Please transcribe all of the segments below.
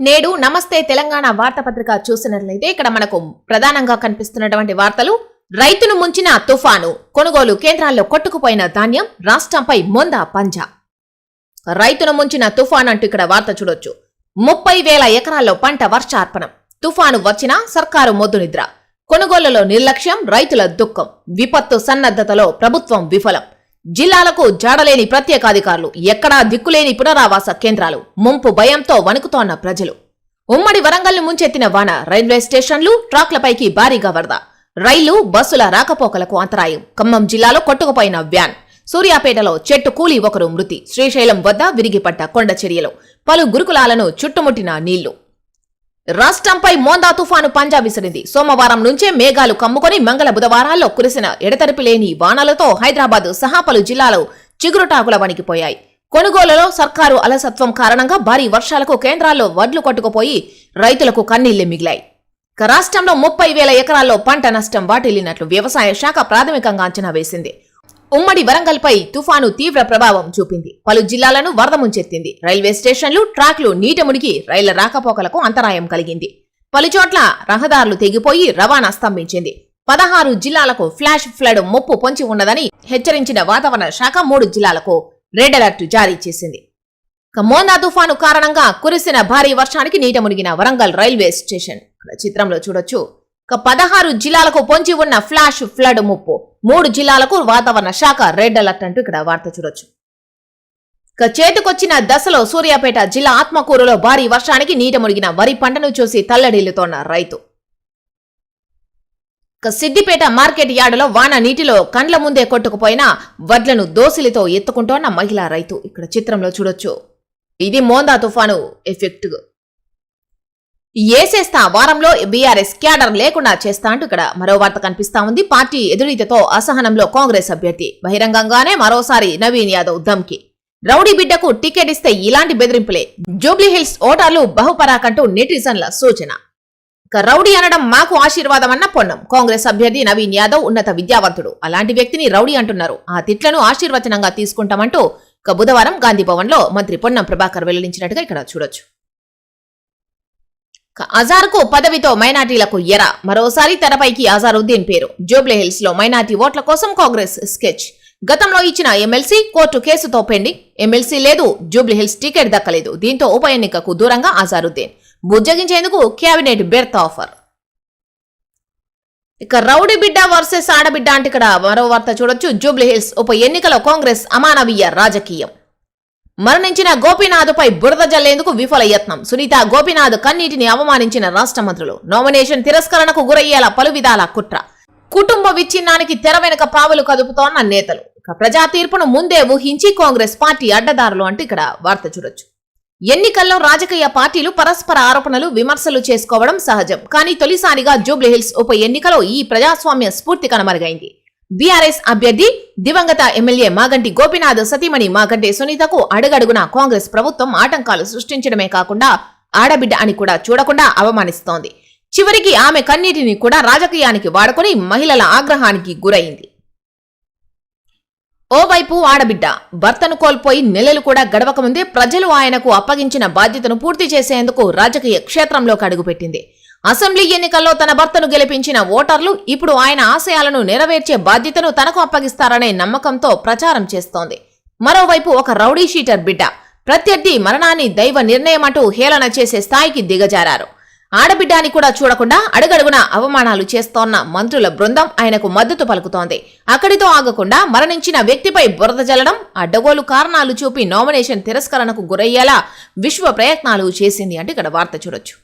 నేడు నమస్తే తెలంగాణ వార్తాపత్రిక చూసినట్లయితే ఇక్కడ మనకు ప్రధానంగా కనిపిస్తున్నటువంటి వార్తలు. రైతును ముంచిన తుఫాను, కొనుగోలు కేంద్రాల్లో కొట్టుకుపోయిన ధాన్యం, రాష్ట్రంపై మొంద పంజా. రైతును ముంచిన తుఫాను అంటూ ఇక్కడ వార్త చూడొచ్చు. 30,000 ఎకరాల్లో పంట వర్షార్పణం. తుఫాను వచ్చినా సర్కారు మొద్దు నిద్ర. కొనుగోలులో నిర్లక్ష్యం, రైతుల దుఃఖం. విపత్తు సన్నద్ధతలో ప్రభుత్వం విఫలం. జిల్లాలకు జాడలేని ప్రత్యేకాధికారులు, ఎక్కడా దిక్కులేని పునరావాస కేంద్రాలు, ముంపు భయంతో వణుకుతోన్న ప్రజలు. ఉమ్మడి వరంగల్ను ముంచెత్తిన వాన, రైల్వే స్టేషన్లు, ట్రాక్లపైకి భారీగా వరద. రైళ్లు, బస్సుల రాకపోకలకు అంతరాయం. ఖమ్మం జిల్లాలో కొట్టుకుపోయిన వ్యాన్. సూర్యాపేటలో చెట్టు కూలి ఒకరు మృతి. శ్రీశైలం వద్ద విరిగిపడ్డ కొండ చర్యలు. పలు గురుకులాలను చుట్టుముట్టిన నీళ్లు. రాష్ట్రంపై మోందా తుఫాను పంజా విసిరింది. సోమవారం నుంచే మేఘాలు కమ్ముకొని మంగళ బుధవారాల్లో కురిసిన ఎడతెరిపి లేని వానలతో హైదరాబాద్ సహా పలు జిల్లాలు చిగురుటాకుల వణికిపోయాయి. కొనుగోలులో సర్కారు అలసత్వం కారణంగా భారీ వర్షాలకు కేంద్రాల్లో వడ్లు కొట్టుకుపోయి రైతులకు కన్నీళ్లే మిగిలాయి. రాష్ట్రంలో 30,000 ఎకరాల్లో పంట నష్టం వాటిల్లినట్లు వ్యవసాయ శాఖ ప్రాథమికంగా అంచనా వేసింది. ఉమ్మడి వరంగల్పై తుఫాను తీవ్ర ప్రభావం చూపింది. పలు జిల్లాలను వరద ముంచెత్తింది. రైల్వే స్టేషన్లు, ట్రాక్లు నీట మునిగి రైళ్ల రాకపోకలకు అంతరాయం కలిగింది. పలుచోట్ల రహదారులు తెగిపోయి రవాణా స్తంభించింది. 16 జిల్లాలకు ఫ్లాష్ ఫ్లడ్ ముప్పు పొంచి ఉన్నదని హెచ్చరించిన వాతావరణ శాఖ 3 జిల్లాలకు రెడ్ అలర్ట్ జారీ చేసింది. మోందా తుఫాను కారణంగా కురిసిన భారీ వర్షానికి నీట మునిగిన వరంగల్ రైల్వే స్టేషన్ చిత్రంలో చూడొచ్చు. 16 జిల్లాలకు పొంచి ఉన్న ఫ్లాష్ ఫ్లడ్ ముప్పు. 3 జిల్లాలకు వాతావరణ శాఖ రెడ్ అలర్ట్ అంటూ ఇక్కడ వార్త చూడొచ్చు. చేతికొచ్చిన దశలో సూర్యాపేట జిల్లా ఆత్మకూరులో భారీ వర్షానికి నీట మునిగిన వరి పంటను చూసి తల్లడిల్లుతోన్న రైతు. సిద్దిపేట మార్కెట్ యార్డులో వాన నీటిలో కండ్ల ముందే కొట్టుకుపోయిన వడ్లను దోసిలితో ఎత్తుకుంటోన్న మహిళా రైతు ఇక్కడ చిత్రంలో చూడొచ్చు. ఇది మోందా తుఫాను ఎఫెక్ట్. ఏసేస్తా, వారంలో బీఆర్ఎస్ క్యాడర్ లేకుండా చేస్తా అంటూ ఇక్కడ మరో వార్త కనిపిస్తా ఉంది. పార్టీ ఎదురీతతో అసహనంలో కాంగ్రెస్ అభ్యర్థి. బహిరంగంగానే మరోసారి నవీన్ యాదవ్ ధమ్కి. రౌడీ బిడ్డకు టికెట్ ఇస్తే ఇలాంటి బెదిరింపులే. జూబ్లీహిల్స్ ఓటర్లు బహుపరాకంటూ నెటిజన్ల సూచన. రౌడీ అనడం మాకు ఆశీర్వాదం అన్న పొన్నం. కాంగ్రెస్ అభ్యర్థి నవీన్ యాదవ్ ఉన్నత విద్యావంతుడు. అలాంటి వ్యక్తిని రౌడీ అంటున్నారు. ఆ తిట్లను ఆశీర్వచనంగా తీసుకుంటామంటూ బుధవారం గాంధీభవన్ లో మంత్రి పొన్నం ప్రభాకర్ వెల్లడించినట్టుగా ఇక్కడ చూడొచ్చు. అజార్కు పదవితో మైనార్టీలకు ఎర. మరోసారి తెరపైకి అజారుద్దీన్ పేరు. జూబ్లీహిల్స్ లో మైనార్టీ ఓట్ల కోసం కాంగ్రెస్ స్కెచ్. గతంలో ఇచ్చిన ఎమ్మెల్సీ కోర్టు కేసుతో పెండింగ్. ఎమ్మెల్సీ లేదు, జూబ్లీహిల్స్ టికెట్ దక్కలేదు. దీంతో ఉప ఎన్నికకు దూరంగా అజారుద్దీన్. బుజ్జగించేందుకు కేబినెట్ బెర్త్ ఆఫర్. రౌడీ బిడ్డ వర్సెస్ ఆడబిడ్డ అంటే ఇక్కడ మరో వార్త చూడొచ్చు. జూబ్లీహిల్స్ ఉప ఎన్నికలో కాంగ్రెస్ అమానవీయ రాజకీయం. మరణించిన గోపీనాథ్పై బురద జల్లేందుకు విఫల యత్నం. సునీత, గోపీనాథ్ కన్నీటిని అవమానించిన రాష్ట్ర మంత్రులు. నామినేషన్ తిరస్కరణకు గురయ్యేలా పలు విధాల కుట్ర. కుటుంబ విచ్ఛిన్నానికి తెర వెనుక పావులు కదుపుతోన్న నేతలు. ప్రజా తీర్పును ముందే ఊహించి కాంగ్రెస్ పార్టీ అడ్డదారులు అంటూ ఇక్కడ వార్త చూడొచ్చు. ఎన్నికల్లో రాజకీయ పార్టీలు పరస్పర ఆరోపణలు, విమర్శలు చేసుకోవడం సహజం. కానీ తొలిసారిగా జూబ్లీహిల్స్ ఉప ఎన్నికలో ఈ ప్రజాస్వామ్య స్ఫూర్తి కనమరుగైంది. బీఆర్ఎస్ అభ్యర్థి దివంగత ఎమ్మెల్యే మాగంటి గోపీనాథ్ సతీమణి మాగంటి సునీతకు అడుగడుగునా కాంగ్రెస్ ప్రభుత్వం ఆటంకాలు సృష్టించడమే కాకుండా ఆడబిడ్డ అని కూడా చూడకుండా అవమానిస్తోంది. చివరికి ఆమె కన్నీటిని కూడా రాజకీయానికి వాడుకొని మహిళల ఆగ్రహానికి గురైంది. ఓవైపు ఆడబిడ్డ భర్తను కోల్పోయి నెలలు కూడా గడవకముందే ప్రజలు ఆయనకు అప్పగించిన బాధ్యతను పూర్తి చేసేందుకు రాజకీయ క్షేత్రంలోకి అడుగుపెట్టింది. అసెంబ్లీ ఎన్నికల్లో తన భర్తను గెలిపించిన ఓటర్లు ఇప్పుడు ఆయన ఆశయాలను నెరవేర్చే బాధ్యతను తనకు అప్పగిస్తారనే నమ్మకంతో ప్రచారం చేస్తోంది. మరోవైపు ఒక రౌడీ షీటర్ బిడ్డ ప్రత్యర్థి మరణాన్ని దైవ నిర్ణయం అంటూ హేళన చేసే స్థాయికి దిగజారారు. ఆడబిడ్డ అని కూడా చూడకుండా అడుగడుగున అవమానాలు చేస్తోన్న మంత్రుల బృందం ఆయనకు మద్దతు పలుకుతోంది. అక్కడితో ఆగకుండా మరణించిన వ్యక్తిపై బురద జల్లడం, అడ్డగోలు కారణాలు చూపి నామినేషన్ తిరస్కరణకు గురయ్యేలా విశ్వ ప్రయత్నాలు చేసింది అంటే ఇక్కడ వార్త చూడొచ్చు.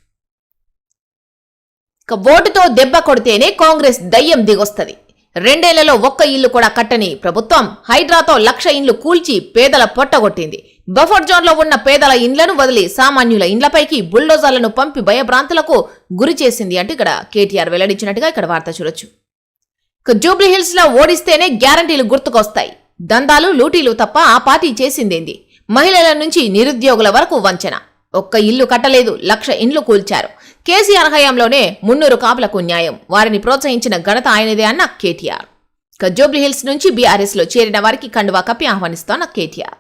ఓటుతో దెబ్బ కొడితేనే కాంగ్రెస్ దయ్యం దిగొస్తది. 2 ఏళ్లలో ఒక్క ఇల్లు కూడా కట్టని ప్రభుత్వం హైడ్రాతో 1,00,000 ఇండ్లు కూల్చి పేదల పొట్టగొట్టింది. బఫర్ జోన్ లో ఉన్న పేదల ఇండ్లను వదిలి సామాన్యుల ఇండ్లపైకి బుల్డోజర్లను పంపి భయభ్రాంతులకు గురి చేసింది అంటే ఇక్కడ కేటీఆర్ వెల్లడించినట్టుగా ఇక్కడ వార్త చూడొచ్చు. జూబ్లీహిల్స్ లో ఓడిస్తేనే గ్యారంటీలు గుర్తుకొస్తాయి. దందాలు, లూటీలు తప్ప ఆ పార్టీ చేసిందేంది? మహిళల నుంచి నిరుద్యోగుల వరకు వంచన. ఒక్క ఇల్లు కట్టలేదు, 1,00,000 ఇండ్లు కూల్చారు. కేసీఆర్ హయాంలోనే 300 కాపులకు న్యాయం. వారిని ప్రోత్సహించిన ఘనత ఆయనదే అన్న కేటీఆర్. జూబ్లీహిల్స్ నుంచి బీఆర్ఎస్ లో చేరిన వారికి కండువా కప్పి ఆహ్వానిస్తోన్న కేటీఆర్.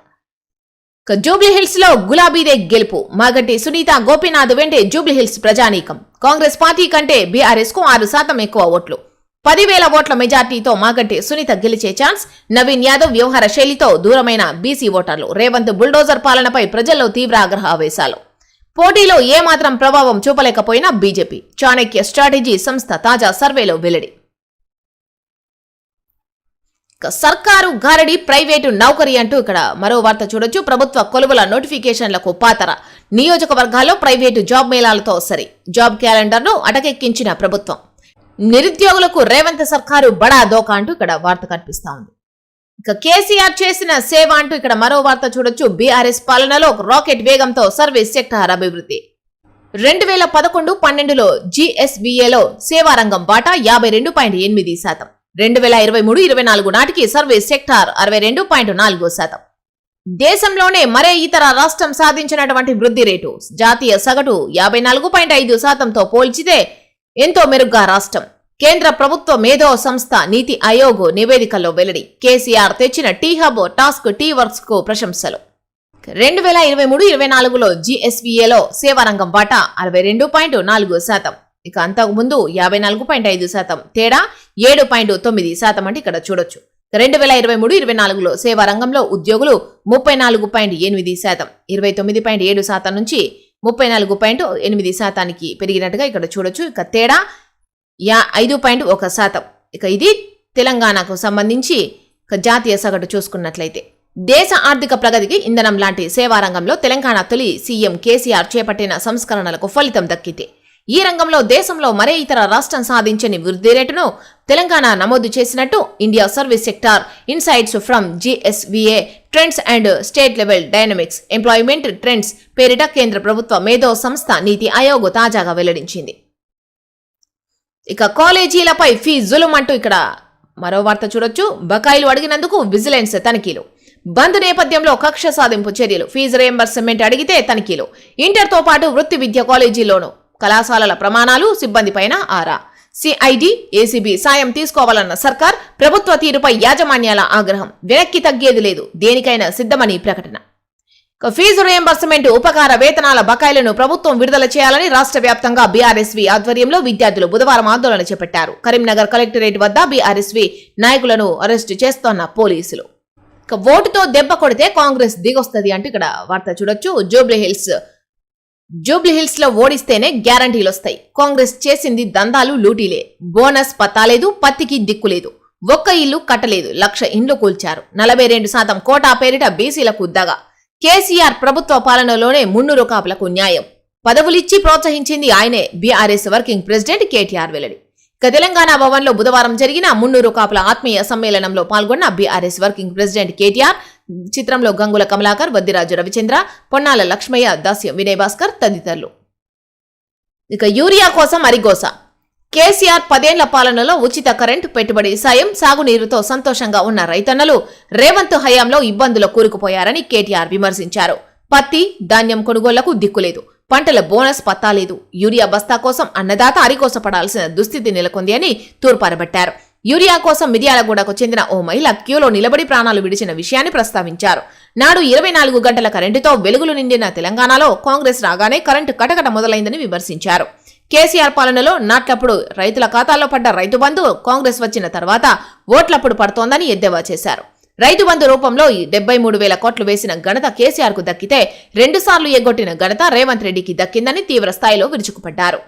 జూబ్లీహిల్స్ లో గులాబీదే గెలుపు. మాగంటి సునీత, గోపీనాథ్ వెంటే జూబ్లీహిల్స్ ప్రజానీకం. కాంగ్రెస్ పార్టీ కంటే బీఆర్ఎస్ కు 6% ఎక్కువ ఓట్లు. 10,000 ఓట్ల మెజార్టీతో మాగంటి సునీత గెలిచే ఛాన్స్. నవీన్ యాదవ్ వ్యవహార శైలితో దూరమైన బీసీ ఓటర్లు. రేవంత్ బుల్డోజర్ పాలనపై ప్రజల్లో తీవ్ర ఆవేశాలు. పోటీలో ఏమాత్రం ప్రభావం చూపలేకపోయినా బీజేపీ. చాణక్య స్ట్రాటజీ సంస్థ తాజా సర్వేలో వెల్లడి. సర్కారు గారడి, ప్రైవేటు నౌకరీ అంటూ ఇక్కడ మరో వార్త చూడొచ్చు. ప్రభుత్వ కొలువుల నోటిఫికేషన్లకు పాతర. నియోజకవర్గాల్లో ప్రైవేటు జాబ్ మేళాలతో సరి. జాబ్ క్యాలెండర్ను అటకెక్కించిన ప్రభుత్వం. నిరుద్యోగులకు రేవంత్ సర్కారు బడా దోకా అంటూ ఇక్కడ వార్త కనిపిస్తా ఉంది. ఇక కేసీఆర్ చేసిన సేవ అంటూ ఇక్కడ మరో వార్త చూడొచ్చు. బీఆర్ఎస్ పాలనలో రాకెట్ వేగంతో సర్వీస్ సెక్టార్ అభివృద్ధి. 2011-12లో జీఎస్వీఏలో సేవారంగం వాటా 52.8%. 2023-24 నాటికి సర్వీస్ సెక్టార్ 62.4%. దేశంలోనే మరే ఇతర రాష్ట్రం సాధించినటువంటి వృద్ధి రేటు. జాతీయ సగటు 54.5%తో పోల్చితే ఎంతో మెరుగ్గా రాష్ట్రం. కేంద్ర ప్రభుత్వ మేధో సంస్థ నీతి ఆయోగ్ నివేదికల్లో వెల్లడి. కేసీఆర్ తెచ్చిన టీ హబ్, టాస్క్ టీ వర్క్స్ కు ప్రశంసలు. 2023-24లో జీఎస్వీఏలో సేవారంగం వాటా 62.4%. ఇక అంతకు ముందు 54.5%, తేడా 7.9% అంటే ఇక్కడ చూడొచ్చు. 2023-24లో సేవా రంగంలో ఉద్యోగులు 34.8%, 29.7% నుంచి 34.8%కి పెరిగినట్టుగా ఇక్కడ చూడొచ్చు. ఇక తేడా 5.1%. ఇక ఇది తెలంగాణకు సంబంధించి జాతీయ సగటు చూసుకున్నట్లయితే. దేశ ఆర్థిక ప్రగతికి ఇంధనం లాంటి సేవా రంగంలో తెలంగాణ తొలి సీఎం కేసీఆర్ చేపట్టిన సంస్కరణలకు ఫలితం దక్కితే ఈ రంగంలో దేశంలో మరే ఇతర రాష్ట్రం సాధించని వృద్ధి రేటును తెలంగాణ నమోదు చేసినట్టు India service sector insights from GSVA trends and state level dynamics employment trends పేరిట కేంద్ర ప్రభుత్వ మేధో సంస్థ నీతి ఆయోగ్ తాజాగా వెల్లడించింది. ఇక కాలేజీలపై ఫీజులు అంటూ ఇక్కడ మరో వార్త చూడొచ్చు. బకాయిలు అడిగినందుకు విజిలెన్స్ తనిఖీలు. బంద్ నేపథ్యంలో కక్ష సాధింపు చర్యలు. ఫీజు రియంబర్స్మెంట్ అడిగితే తనిఖీలు. ఇంటర్తో పాటు వృత్తి విద్య కాలేజీలోనూ కళాశాలల ప్రమాణాలు, సిబ్బందిపైన ఆరా. సిఐడి, ఏసీబీ సాయం తీసుకోవాలన్న సర్కార్. ప్రభుత్వ తీరుపై యాజమాన్యాల ఆగ్రహం. వెనక్కి తగ్గేది లేదు, దేనికైనా సిద్ధమని ప్రకటన. ఫీజు రియంబర్స్మెంట్, ఉపకార వేతనాల బకాయిలను ప్రభుత్వం విడుదల చేయాలని రాష్ట్ర వ్యాప్తంగా బీఆర్ఎస్వీ ఆధ్వర్యంలో విద్యార్థులు బుధవారం ఆందోళన చేపట్టారు. కరీంనగర్ కలెక్టరేట్ వద్ద బీఆర్ఎస్వీ నాయకులను అరెస్టు చేస్తోన్న పోలీసులు. ఓటుతో దెబ్బ కొడితే కాంగ్రెస్ దిగొస్తుంది అంటూ ఇక్కడ వార్త చూడొచ్చు. జూబ్లీహిల్స్ లో ఓడిస్తేనే గ్యారంటీలు వస్తాయి. కాంగ్రెస్ చేసింది దందాలు, లూటీలే. బోనస్ పత్తాలేదు, పత్తికి దిక్కులేదు. ఒక్క ఇల్లు కట్టలేదు, 1,00,000 ఇండ్లు కూల్చారు. 42% కోటా పేరిట బీసీలకు దగా. కేసీఆర్ ప్రభుత్వ పాలనలోనే మున్నూరు కాపులకు న్యాయం. పదవులిచ్చి ప్రోత్సహించింది ఆయనే. బీఆర్ఎస్ వర్కింగ్ ప్రెసిడెంట్ కేటీఆర్ వెల్లడి. తెలంగాణ భవన్ లో బుధవారం జరిగిన మున్నూరు కాపుల ఆత్మీయ సమ్మేళనంలో పాల్గొన్న బీఆర్ఎస్ వర్కింగ్ ప్రెసిడెంట్ కేటీఆర్. చిత్రంలో గంగుల కమలాకర్, వద్దిరాజు రవిచంద్ర, పొన్నాల లక్ష్మయ్య, దాస్యం వినయ్ భాస్కర్ తదితరులు. ఇక యూరియా కోసం అరిగోస. కేసీఆర్ 10 ఏళ్ల పాలనలో ఉచిత కరెంటు, పెట్టుబడి సాయం, సాగునీరుతో సంతోషంగా ఉన్న రైతన్నలు రేవంత్ హయాంలో ఇబ్బందులు కూరుకుపోయారని కేటీఆర్ విమర్శించారు. పత్తి, ధాన్యం కొనుగోళ్లకు దిక్కులేదు. పంటల బోనస్ పత్తాలేదు. యూరియా బస్తా కోసం అన్నదాత అరికోసపడాల్సిన దుస్థితి నెలకొంది అని తూర్పారబట్టారు. యూరియా కోసం మిర్యాలగూడకు చెందిన ఓ మహిళ క్యూలో నిలబడి ప్రాణాలు విడిచిన విషయాన్ని ప్రస్తావించారు. నాడు 24 గంటల కరెంటుతో వెలుగులు నిండిన తెలంగాణలో కాంగ్రెస్ రాగానే కరెంటు కటకట మొదలైందని విమర్శించారు. కేసీఆర్ పాలనలో నాట్లప్పుడు రైతుల ఖాతాల్లో పడ్డ రైతు బంధు కాంగ్రెస్ వచ్చిన తర్వాత ఓట్లప్పుడు పడుతోందని ఎద్దేవా చేశారు. రైతు బంధు రూపంలో 73,000 కోట్లు వేసిన ఘనత కేసీఆర్ కు దక్కితే 2 సార్లు ఎగ్గొట్టిన ఘనత రేవంత్ రెడ్డికి దక్కిందని తీవ్ర స్థాయిలో విరుచుకుపడ్డారు.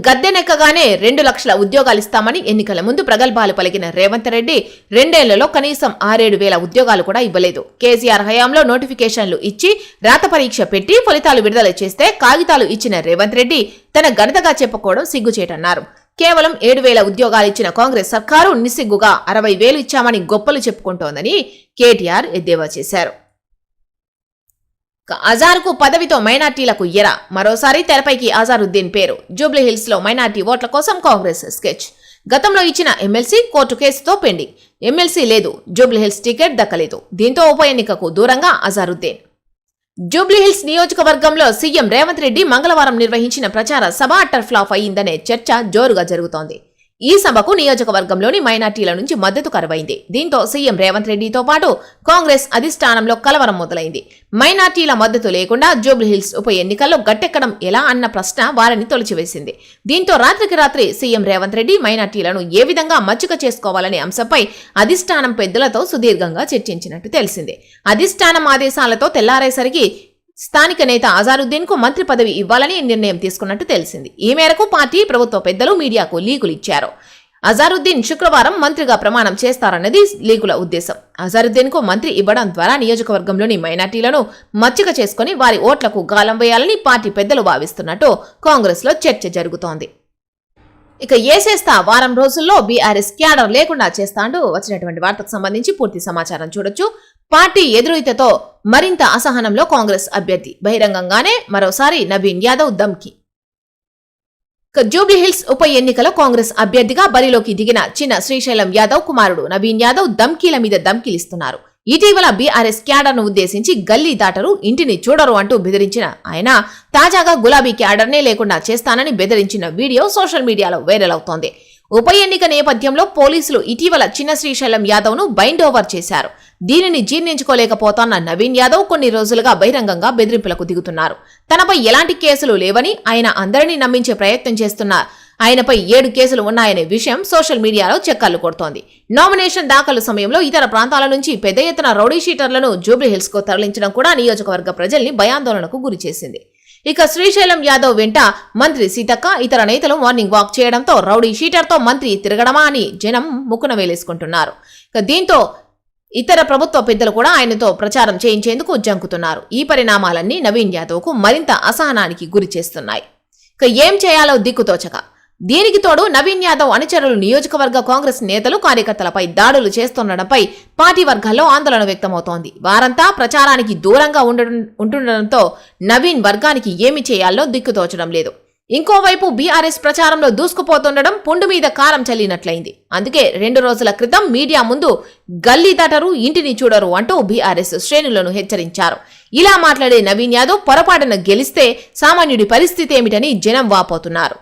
గద్దెనెక్కగానే 2 లక్షల ఉద్యోగాలు ఇస్తామని ఎన్నికల ముందు ప్రగల్భాలు పలికిన రేవంత్ రెడ్డి 2 ఏళ్లలో కనీసం 6-7 వేల ఉద్యోగాలు కూడా ఇవ్వలేదు. కేసీఆర్ హయాంలో నోటిఫికేషన్లు ఇచ్చి రాత పరీక్ష పెట్టి ఫలితాలు విడుదల చేస్తే కాగితాలు ఇచ్చిన రేవంత్ రెడ్డి తన ఘనతగా చెప్పుకోవడం సిగ్గుచేటన్నారు. కేవలం 7,000 ఉద్యోగాలు ఇచ్చిన కాంగ్రెస్ సర్కారు నిస్సిగ్గుగా 60,000 ఇచ్చామని గొప్పలు చెప్పుకుంటోందని కేటీఆర్ ఎద్దేవా చేశారు. అజార్కు పదవితో మైనార్టీలకు ఎర. మరోసారి తెరపైకి అజారుద్దీన్ పేరు. జూబ్లీహిల్స్ లో మైనార్టీ ఓట్ల కోసం కాంగ్రెస్ స్కెచ్. గతంలో ఇచ్చిన ఎమ్మెల్సీ కోర్టు కేసుతో పెండింగ్. ఎమ్మెల్సీ లేదు, జూబ్లీహిల్స్ టికెట్ దక్కలేదు. దీంతో ఉప ఎన్నికకు దూరంగా అజారుద్దీన్. జూబ్లీహిల్స్ నియోజకవర్గంలో సీఎం రేవంత్ రెడ్డి మంగళవారం నిర్వహించిన ప్రచార సభ అట్టర్ ఫ్లాప్ అయ్యిందనే చర్చ జోరుగా జరుగుతోంది. ఈ సభకు నియోజకవర్గంలోని మైనార్టీల నుంచి మద్దతు కరువైంది. దీంతో సీఎం రేవంత్ రెడ్డితో పాటు కాంగ్రెస్ అధిష్టానంలో కలవరం మొదలైంది. మైనార్టీల మద్దతు లేకుండా జూబ్లీహిల్స్ ఉప ఎన్నికల్లో గట్టెక్కడం ఎలా అన్న ప్రశ్న వారిని తొలిచివేసింది. దీంతో రాత్రికి రాత్రి సీఎం రేవంత్ రెడ్డి మైనార్టీలను ఏ విధంగా మచ్చుక చేసుకోవాలనే అంశంపై అధిష్టానం పెద్దలతో సుదీర్ఘంగా చర్చించినట్టు తెలిసింది. అధిష్టానం ఆదేశాలతో తెల్లారేసరికి స్థానిక నేత అజారుద్దీన్ కు మంత్రి పదవి ఇవ్వాలని నిర్ణయం తీసుకున్నట్టు తెలిసింది. ఈ మేరకు పార్టీ ప్రభుత్వ పెద్దలు మీడియాకు లీకులు ఇచ్చారు. అజారుద్దీన్ శుక్రవారం మంత్రిగా ప్రమాణం చేస్తారన్నది లీకుల ఉద్దేశం. అజారుద్దీన్ కు మంత్రి ఇవ్వడం ద్వారా నియోజకవర్గంలోని మైనార్టీలను మచ్చిక చేసుకుని వారి ఓట్లకు గాలం వేయాలని పార్టీ పెద్దలు భావిస్తున్నట్టు కాంగ్రెస్ లో చర్చ జరుగుతోంది. ఇక ఏసేస్తా వారం రోజుల్లో బీఆర్ఎస్ క్యాడర్ లేకుండా చేస్తా అంటూ వచ్చినటువంటి వార్తకు సంబంధించి పూర్తి సమాచారం చూడొచ్చు. పార్టీ ఎదురీతతో మరింత అసహనంలో కాంగ్రెస్ అభ్యర్థి, బహిరంగంగానే మరోసారి నవీన్ యాదవ్ ధమ్కి. జూబ్లీహిల్స్ ఉప ఎన్నికలో కాంగ్రెస్ అభ్యర్థిగా బరిలోకి దిగిన చిన్న శ్రీశైలం యాదవ్ కుమారుడు నవీన్ యాదవ్ ధమ్కీల మీద ధమ్కీలిస్తున్నారు. ఇటీవల బీఆర్ఎస్ క్యాడర్ ను ఉద్దేశించి గల్లీ దాటరు, ఇంటిని చూడరు అంటూ బెదిరించిన ఆయన తాజాగా గులాబీ క్యాడర్నే లేకుండా చేస్తానని బెదిరించిన వీడియో సోషల్ మీడియాలో వైరల్ అవుతోంది. ఉప ఎన్నిక నేపథ్యంలో పోలీసులు ఇటీవల చిన్న శ్రీశైలం యాదవ్ ను బైండ్ ఓవర్ చేశారు. దీనిని జీర్ణించుకోలేకపోతున్న నవీన్ యాదవ్ కొన్ని రోజులుగా బహిరంగంగా బెదిరింపులకు దిగుతున్నారు. తనపై ఎలాంటి కేసులు లేవని ఆయన అందరినీ నమ్మించే ప్రయత్నం చేస్తున్నారు. ఆయనపై 7 కేసులు ఉన్నాయనే విషయం సోషల్ మీడియాలో చక్కర్లు కొడుతోంది. నామినేషన్ దాఖలు సమయంలో ఇతర ప్రాంతాల నుంచి పెద్ద ఎత్తున రౌడీ షీటర్లను జూబ్లీహిల్స్ కు తరలించడం కూడా నియోజకవర్గ ప్రజల్ని భయాందోళనకు గురిచేసింది. ఇక శ్రీశైలం యాదవ్ వెంట మంత్రి సీతక్క, ఇతర నేతలు మార్నింగ్ వాక్ చేయడంతో రౌడీ షీటర్తో మంత్రి తిరగడమా అని జనం ముక్కున వేలేసుకుంటున్నారు. దీంతో ఇతర ప్రభుత్వ పెద్దలు కూడా ఆయనతో ప్రచారం చేయించేందుకు జంకుతున్నారు. ఈ పరిణామాలన్నీ నవీన్ యాదవ్ కు మరింత అసహనానికి గురి చేస్తున్నాయి. ఏం చేయాలో దిక్కుతోచక దీనికి తోడు నవీన్ యాదవ్ అనుచరులు నియోజకవర్గ కాంగ్రెస్ నేతలు కార్యకర్తలపై దాడులు చేస్తుండటంపై పార్టీ వర్గాల్లో ఆందోళన వ్యక్తమవుతోంది. వారంతా ప్రచారానికి దూరంగా ఉంటుండటంతో నవీన్ వర్గానికి ఏమి చేయాలో దిక్కుతోచడం లేదు. ఇంకోవైపు బీఆర్ఎస్ ప్రచారంలో దూసుకుపోతుండడం పుండు మీద కారం చల్లినట్లయింది. అందుకే 2 రోజుల క్రితం మీడియా ముందు గల్లీ దాటరు, ఇంటిని చూడరు అంటూ బీఆర్ఎస్ శ్రేణులను హెచ్చరించారు. ఇలా మాట్లాడే నవీన్ యాదవ్ పొరపాటున గెలిస్తే సామాన్యుడి పరిస్థితి ఏమిటని జనం వాపోతున్నారు.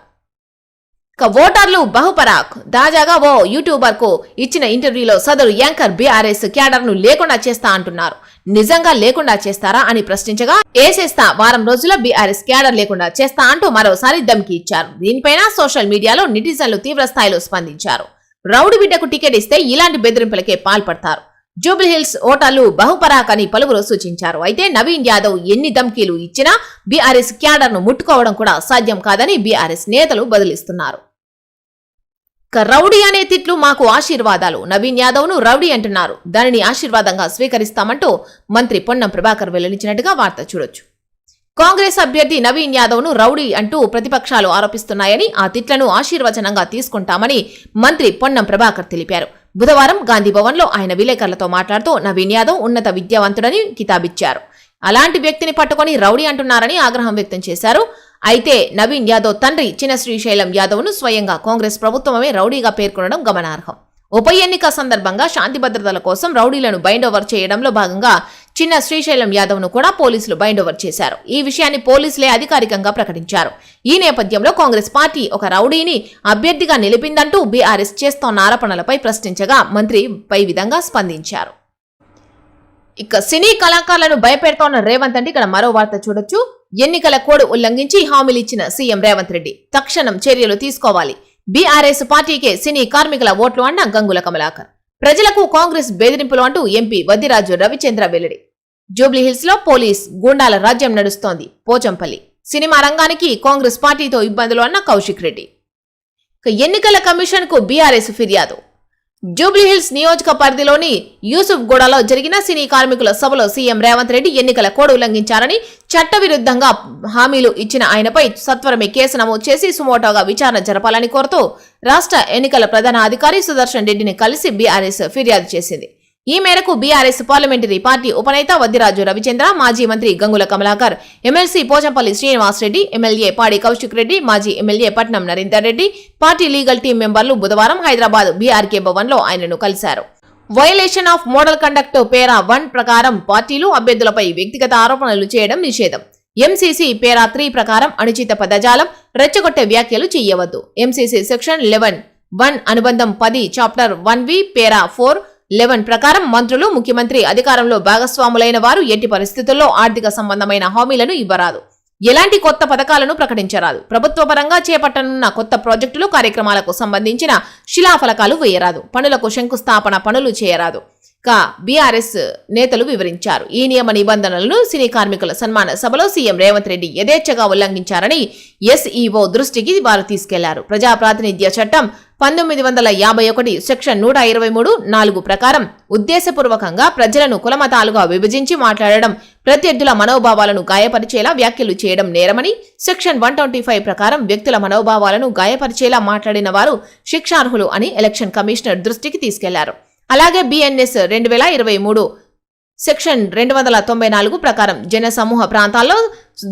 ఓటర్లు బహుపరాక్ తాజాగా ఓ యూట్యూబర్ కు ఇచ్చిన ఇంటర్వ్యూలో సదరు యాంకర్ బీఆర్ఎస్ క్యాడర్ ను లేకుండా చేస్తా అంటున్నారు. నిజంగా లేకుండా చేస్తారా అని ప్రశ్నించగా ఏసేస్తా వారం రోజుల బీఆర్ఎస్ క్యాడర్ లేకుండా చేస్తా అంటూ మరోసారి ధమ్కి ఇచ్చారు. దీనిపైన సోషల్ మీడియాలో నెటిజన్లు తీవ్ర స్థాయిలో స్పందించారు. రౌడీ బిడ్డకు టికెట్ ఇస్తే ఇలాంటి బెదిరింపులకే పాల్పడతారు. జూబ్లీహిల్స్ ఓటర్లు బహుపరాక్ అని పలువురు సూచించారు. అయితే నవీన్ యాదవ్ ఎన్ని ధమ్కీలు ఇచ్చినా బీఆర్ఎస్ క్యాడర్ ను ముట్టుకోవడం కూడా సాధ్యం కాదని బీఆర్ఎస్ నేతలు బదిలిస్తున్నారు. రౌడీ అనే తిట్లు మాకు ఆశీర్వాదాలు, నవీన్ యాదవ్ ను రౌడీ అంటున్నారు, దానిని ఆశీర్వాదంగా స్వీకరిస్తామంటూ మంత్రి పొన్నం ప్రభాకర్ వెల్లడించినట్టుగా వార్త చూడొచ్చు. కాంగ్రెస్ అభ్యర్థి నవీన్ యాదవ్ ను రౌడీ అంటూ ప్రతిపక్షాలు ఆరోపిస్తున్నాయని, ఆ తిట్లను ఆశీర్వచనంగా తీసుకుంటామని మంత్రి పొన్నం ప్రభాకర్ తెలిపారు. బుధవారం గాంధీభవన్ లో ఆయన విలేకరులతో మాట్లాడుతూ నవీన్ యాదవ్ ఉన్నత విద్యావంతుడని కితాబిచ్చారు. అలాంటి వ్యక్తిని పట్టుకొని రౌడీ అంటున్నారని ఆగ్రహం వ్యక్తం చేశారు. అయితే నవీన్ యాదవ్ తండ్రి చిన్న శ్రీశైలం యాదవ్ ను స్వయంగా కాంగ్రెస్ ప్రభుత్వమే రౌడీగా పేర్కొనడం గమనార్హం. ఉప ఎన్నిక సందర్భంగా శాంతి భద్రతల కోసం రౌడీలను బైండ్ ఓవర్ చేయడంలో భాగంగా చిన్న శ్రీశైలం యాదవ్ ను కూడా పోలీసులు బైండ్ ఓవర్ చేశారు. ఈ విషయాన్ని పోలీసులే అధికారికంగా ప్రకటించారు. ఈ నేపథ్యంలో కాంగ్రెస్ పార్టీ ఒక రౌడీని అభ్యర్థిగా నిలిపిందంటూ బీఆర్ఎస్ చేస్తోన్న ఆరోపణలపై ప్రశ్నించగా మంత్రి పై విధంగా స్పందించారు. సినీ కళాకారులను భయపెడుతోన్న రేవంత్ అంటే ఇక్కడ మరో వార్త చూడొచ్చు. ఎన్నికల కోడ్ ఉల్లంఘించి హామీలు ఇచ్చిన సీఎం రేవంత్ రెడ్డి తక్షణం చర్యలు తీసుకోవాలి. బీఆర్ఎస్ పార్టీకే సినీ కార్మికుల ఓట్లు అన్న గంగుల కమలాకర్. ప్రజలకు కాంగ్రెస్ బెదిరింపులు అంటూ ఎంపీ వద్దిరాజు రవిచంద్ర వెల్లడి. జూబ్లీహిల్స్ లో పోలీస్ గూండాల రాజ్యం నడుస్తోంది. పోచంపల్లి సినిమా రంగానికి కాంగ్రెస్ పార్టీతో ఇబ్బందులు అన్న కౌశిక్ రెడ్డి. ఎన్నికల కమిషన్ కు బీఆర్ఎస్ ఫిర్యాదు. జూబ్లీహిల్స్ నియోజక పరిధిలోని యూసుఫ్ గూడలో జరిగిన సినీ కార్మికుల సభలో సీఎం రేవంత్ రెడ్డి ఎన్నికల కోడ్ ఉల్లంఘించారని, చట్టవిరుద్ధంగా హామీలు ఇచ్చిన ఆయనపై సత్వరమే కేసు నమోదు చేసి సుమోటోగా విచారణ జరపాలని కోరుతూ రాష్ట్ర ఎన్నికల ప్రధాన అధికారి సుదర్శన్ రెడ్డిని కలిసి బీఆర్ఎస్ ఫిర్యాదు చేసింది. ఈ మేరకు బీఆర్ఎస్ పార్లమెంటరీ పార్టీ ఉపనేత వద్దిరాజు రవిచంద్ర, మాజీ మంత్రి గంగుల కమలాకర్, ఎమ్మెల్సీ పోచంపల్లి శ్రీనివాస్ రెడ్డి, ఎమ్మెల్యే పాడి కౌశిక్ రెడ్డి, మాజీ MLA Patnam Narender Reddy, party legal team మెంబర్లు బుధవారం హైదరాబాద్ బీఆర్కే భవన్ లో ఆయనను కలిశారు. Violation of model conduct para 1 ప్రకారం పార్టీలు అభ్యర్థులపై వ్యక్తిగత ఆరోపణలు చేయడం నిషేధం. ఎంసీసీ పేరా 3 ప్రకారం అనుచిత పదజాలం, రెచ్చగొట్టే వ్యాఖ్యలు చేయవద్దు. ఎంసీసీ సెక్షన్ 11 1 అనుబంధం 10 చాప్టర్ 1V పేరా 411 ప్రకారం మంత్రులు, ముఖ్యమంత్రి అధికారంలో భాగస్వాములైన వారు ఎట్టి పరిస్థితుల్లో ఆర్థిక సంబంధమైన హామీలను ఇవ్వరాదు. ఎలాంటి కొత్త పథకాలను ప్రకటించరాదు. ప్రభుత్వ పరంగా చేపట్టనున్న కొత్త ప్రాజెక్టులు, కార్యక్రమాలకు సంబంధించిన శిలాఫలకాలు వేయరాదు. పనులకు శంకుస్థాపన పనులు చేయరాదు. బీఆర్ఎస్ నేతలు వివరించారు. ఈ నియమ నిబంధనలను సినీ కార్మికుల సన్మాన సభలో సీఎం రేవంత్ రెడ్డి యథేచ్ఛగా ఉల్లంఘించారని ఎస్ఈఓ దృష్టికి వారు తీసుకెళ్లారు. ప్రజా ప్రాతినిధ్య చట్టం 1951 సెక్షన్ 123(4) ప్రకారం ఉద్దేశపూర్వకంగా ప్రజలను కులమతాలుగా విభజించి మాట్లాడడం, ప్రత్యర్థుల మనోభావాలను గాయపరిచేలా వ్యాఖ్యలు చేయడం నేరమని, సెక్షన్ 125 ప్రకారం వ్యక్తుల మనోభావాలను గాయపరిచేలా మాట్లాడిన వారు శిక్షార్హులు అని ఎలక్షన్ కమిషనర్ దృష్టికి తీసుకెళ్లారు. అలాగే BNS 2023 సెక్షన్ 294 ప్రకారం జన సమూహ ప్రాంతాల్లో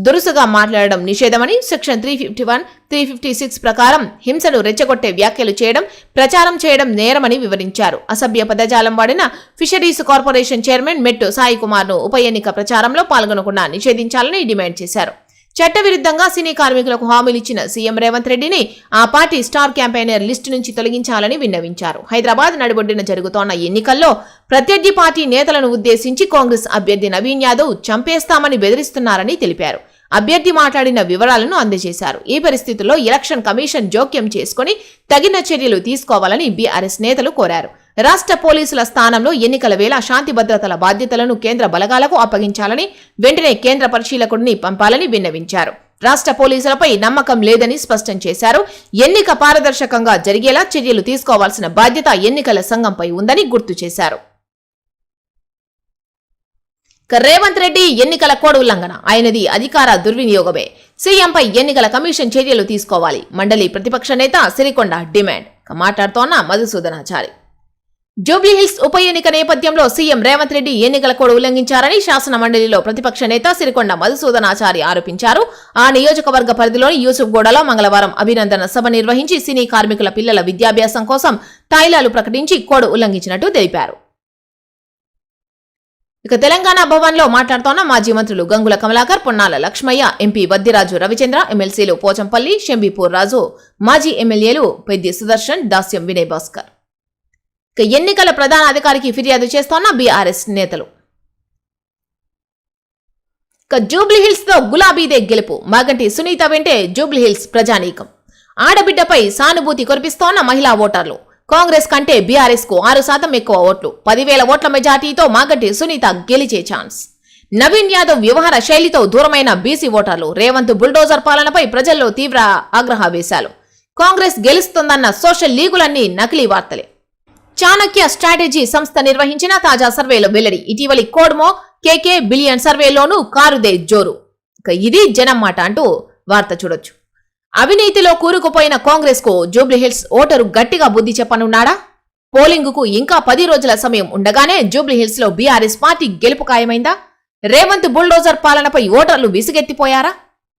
దురుసుగా మాట్లాడడం నిషేధమని, సెక్షన్ 351, 356 ప్రకారం హింసను రెచ్చగొట్టే వ్యాఖ్యలు చేయడం, ప్రచారం చేయడం నేరమని వివరించారు. అసభ్య పదజాలం వాడిన ఫిషరీస్ కార్పొరేషన్ చైర్మన్ మెట్టు సాయి కుమార్ ను ఉప ఎన్నిక ప్రచారంలో పాల్గొనకుండా నిషేధించాలని డిమాండ్ చేశారు. చట్టవిరుద్ధంగా సినీ కార్మికులకు హామీలిచ్చిన సీఎం రేవంత్ రెడ్డిని ఆ పార్టీ స్టార్ క్యాంపెయినర్ లిస్టు నుంచి తొలగించాలని విన్నవించారు. హైదరాబాద్ నడిబొడ్డున జరుగుతోన్న ఎన్నికల్లో ప్రత్యర్థి పార్టీ నేతలను ఉద్దేశించి కాంగ్రెస్ అభ్యర్థి నవీన్ యాదవ్ చంపేస్తామని బెదిరిస్తున్నారని తెలిపారు. అభ్యర్థి మాట్లాడిన వివరాలను అందజేశారు. ఈ పరిస్థితుల్లో ఎలక్షన్ కమిషన్ జోక్యం చేసుకుని తగిన చర్యలు తీసుకోవాలని బీఆర్ఎస్ నేతలు కోరారు. రాష్ట్ర పోలీసుల స్థానంలో ఎన్నికల వేళ శాంతి భద్రతల బాధ్యతలను కేంద్ర బలగాలకు అప్పగించాలని, వెంటనే కేంద్ర పరిశీలకుడిని పంపాలని విన్నవించారు. రాష్ట్ర పోలీసులపై నమ్మకం లేదని స్పష్టం చేశారు. ఎన్నిక పారదర్శకంగా జరిగేలా చర్యలు తీసుకోవాల్సిన బాధ్యత ఎన్నికల సంఘంపై ఉందని గుర్తు చేశారు. రేవంత్ రెడ్డి ఎన్నికల కోడ్ ఉల్లంఘన, ఆయనది అధికార దుర్వినియోగమే. సీఎంపై ఎన్నికల కమిషన్ చర్యలు తీసుకోవాలి. మండలి ప్రతిపక్ష నేత సిరికొండ డిమాండ్. మాట్లాడుతోన్న మధుసూదనాచారి. జూబ్లీహిల్స్ ఉప ఎన్నిక నేపథ్యంలో సీఎం రేవంత్ రెడ్డి ఎన్నికల కోడ్ ఉల్లంఘించారని శాసన మండలిలో ప్రతిపక్ష నేత సిరికొండ మధుసూదనాచారి ఆరోపించారు. ఆ నియోజకవర్గ పరిధిలోని యూసుఫ్గూడలో మంగళవారం అభినందన సభ నిర్వహించి సినీ కార్మికుల పిల్లల విద్యాభ్యాసం కోసం తాయిలాలు ప్రకటించి కోడ్ ఉల్లంఘించినట్టు తెలిపారు. తెలంగాణ భవన్ లో మాట్లాడుతోన్న మాజీ మంత్రులు గంగుల కమలాకర్, పొన్నాల లక్ష్మయ్య, ఎంపీ వద్దిరాజు రవిచంద్ర, ఎమ్మెల్సీలు పోచంపల్లి, షంబీపూర్ రాజు, మాజీ ఎమ్మెల్యేలు పెద్ది సుదర్శన్, దాస్యం వినయ్ భాస్కర్. ఎన్నికల ప్రధాన అధికారికి ఫిర్యాదు చేస్తోన్న బీఆర్ఎస్ నేతలు. జూబ్లీహిల్స్ తో గులాబీదే గెలుపు, మాగంటి సునీత వెంటే జూబ్లీహిల్స్ ప్రజానీకం. ఆడబిడ్డపై సానుభూతి కురిపిస్తోన్న మహిళా ఓటర్లు. కాంగ్రెస్ కంటే బీఆర్ఎస్ కు 6% ఎక్కువ ఓట్లు, 10,000 ఓట్ల మెజార్టీతో మాగంటి సునీత గెలిచే ఛాన్స్. నవీన్ యాదవ్ వ్యవహార శైలితో దూరమైన బీసీ ఓటర్లు. రేవంత్ బుల్డోజర్ పాలనపై ప్రజల్లో తీవ్ర ఆగ్రహావేశాలు. కాంగ్రెస్ గెలుస్తుందన్న సోషల్ లీగులన్నీ నకిలీ వార్తలే. చాణక్య స్ట్రాటజీ సంస్థ నిర్వహించిన తాజా సర్వేలో వెల్లడి. ఇటీవలి కోడ్మో కేకే బిలియన్ సర్వేలోనూ కారుదే జోరు. ఇది జనం మాట అంటూ వార్త చూడొచ్చు. అవినీతిలో కూరుకుపోయిన కాంగ్రెస్ కు జూబ్లీహిల్స్ ఓటరు గట్టిగా బుద్ధి చెప్పనున్నాడా? పోలింగ్ కు ఇంకా 10 రోజుల సమయం ఉండగానే జూబ్లీహిల్స్ లో బీఆర్ఎస్ పార్టీ గెలుపు ఖాయమైందా? రేవంత్ బుల్డోజర్ పాలనపై ఓటర్లు విసిగెత్తిపోయారా?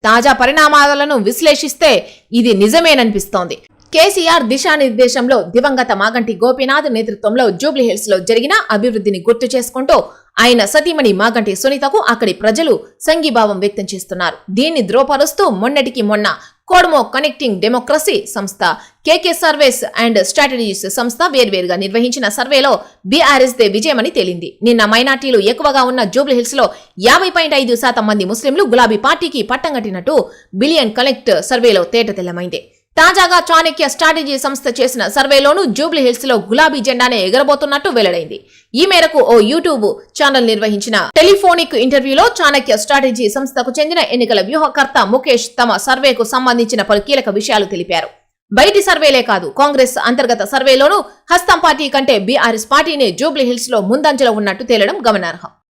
తాజా పరిణామాలను విశ్లేషిస్తే ఇది నిజమేననిపిస్తోంది. కేసీఆర్ దిశానిర్దేశంలో దివంగత మాగంటి గోపీనాథ్ నేతృత్వంలో జూబ్లీహిల్స్ లో జరిగిన అభివృద్ధిని గుర్తు చేసుకుంటూ ఆయన సతీమణి మాగంటి సునీతకు అక్కడి ప్రజలు సంఘీభావం వ్యక్తం చేస్తున్నారు. దీన్ని ధ్రువపరుస్తూ మొన్నటికి మొన్న కోడ్మో కనెక్టింగ్ డెమోక్రసీ సంస్థ, కేకే సర్వేస్ అండ్ స్ట్రాటజీస్ సంస్థ వేర్వేరుగా నిర్వహించిన సర్వేలో బీఆర్ఎస్ దే విజయమని తేలింది. నిన్న మైనార్టీలు ఎక్కువగా ఉన్న జూబ్లీహిల్స్ లో 50.5% మంది ముస్లింలు గులాబీ పార్టీకి పట్టం కట్టినట్టు బిలియన్ కనెక్ట్ సర్వేలో తేటతెల్లమైంది. తాజాగా చాణక్య స్ట్రాటజీ సంస్థ చేసిన సర్వేలోనూ జూబ్లీహిల్స్ లో గులాబీ జెండానే ఎగరబోతున్నట్టు వెల్లడైంది. ఈ మేరకు ఓ యూట్యూబ్ ఛానల్ నిర్వహించిన టెలిఫోనిక్ ఇంటర్వ్యూలో చాణక్య స్ట్రాటజీ సంస్థకు చెందిన ఎన్నికల వ్యూహకర్త ముఖేష్ తమ సర్వేకు సంబంధించిన పలు కీలక విషయాలు తెలిపారు. బయటి సర్వేలే కాదు, కాంగ్రెస్ అంతర్గత సర్వేలోనూ హస్తం పార్టీ కంటే బీఆర్ఎస్ పార్టీనే జూబ్లీహిల్స్ లో ముందంజలో ఉన్నట్టు తేలడం గమనార్హం.